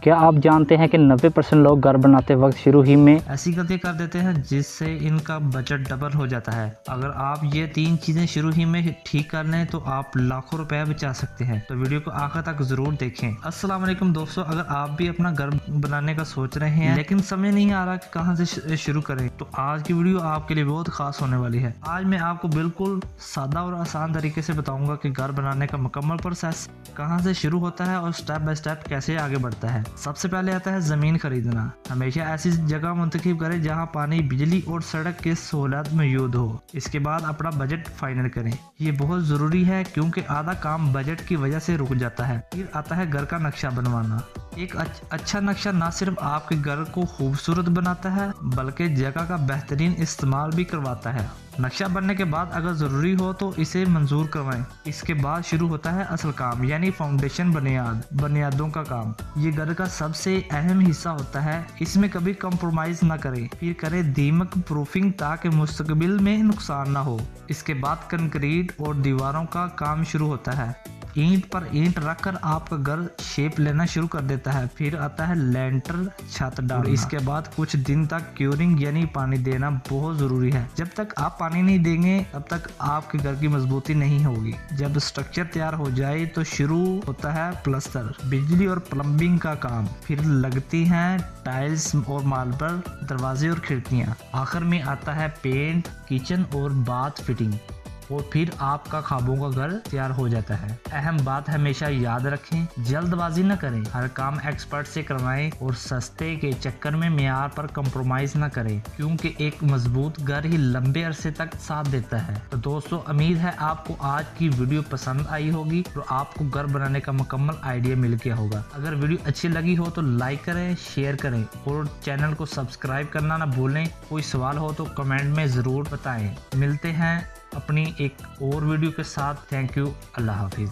क्या आप जानते हैं कि 90% लोग घर बनाते वक्त शुरू ही में ऐसी गलती कर देते हैं जिससे इनका बजट डबल हो जाता है। अगर आप ये 3 चीजें शुरू ही में ठीक कर लें तो आप लाखों रुपए बचा सकते हैं। तो वीडियो को आखिर तक जरूर देखें। अस्सलाम वालेकुम दोस्तों, अगर आप भी अपना घर बनाने का सोच रहे हैं लेकिन समय नहीं आ रहा कि कहां से शुरू करें, तो आज की वीडियो आपके लिए बहुत खास होने वाली है। आज मैं आपको बिल्कुल सादा और आसान तरीके से बताऊंगा कि घर बनाने का मुकम्मल प्रोसेस कहां से शुरू होता है और स्टेप बाय स्टेप कैसे आगे बढ़ता है। सबसे पहले आता है जमीन खरीदना। हमेशा ऐसी जगह मुंतखब करें जहां पानी, बिजली और सड़क की सहूलत मौजूद हो। इसके बाद अपना बजट फाइनल करें। ये बहुत जरूरी है क्योंकि आधा काम बजट की वजह से रुक जाता है। फिर आता है घर का नक्शा बनवाना। एक अच्छा नक्शा न सिर्फ आपके घर को खूबसूरत बनाता है बल्कि जगह का बेहतरीन इस्तेमाल भी करवाता है। नक्शा बनने के बाद अगर ज़रूरी हो तो इसे मंजूर करवाएं। इसके बाद शुरू होता है असल काम, यानी फाउंडेशन, बुनियादों का काम। ये घर का सबसे अहम हिस्सा होता है। इसमें कभी कंप्रोमाइज ना करें। फिर करें दीमक प्रूफिंग ताकि मुस्तकबिल में नुकसान ना हो। इसके बाद कंक्रीट और दीवारों का काम शुरू होता है। ईंट पर ईंट रखकर आपका घर शेप लेना शुरू कर देता है। फिर आता है लेंटर, छत डालना। इसके बाद कुछ दिन तक क्यूरिंग यानी पानी देना बहुत जरूरी है। जब तक आप पानी नहीं देंगे तब तक आपके घर की मजबूती नहीं होगी। जब स्ट्रक्चर तैयार हो जाए तो शुरू होता है प्लास्टर, बिजली और प्लम्बिंग का काम। फिर लगती हैं टाइल्स और मार्बल, दरवाजे और खिड़कियां। आखिर में आता है पेंट, किचन और बाथ फिटिंग, और फिर आपका ख्वाबों का घर तैयार हो जाता है। अहम बात हमेशा याद रखें, जल्दबाजी न करें। हर काम एक्सपर्ट से करवाएं और सस्ते के चक्कर में मियार पर कंप्रोमाइज न करें, क्योंकि एक मजबूत घर ही लंबे अरसे तक साथ देता है। तो दोस्तों, उम्मीद है आपको आज की वीडियो पसंद आई होगी और आपको घर बनाने का मुकम्मल आइडिया मिल गया होगा। अगर वीडियो अच्छी लगी हो तो लाइक करें, शेयर करें और चैनल को सब्सक्राइब करना ना भूलें। कोई सवाल हो तो कमेंट में ज़रूर बताएं। मिलते हैं अपनी एक और वीडियो के साथ। Thank you. अल्लाह हाफिज़।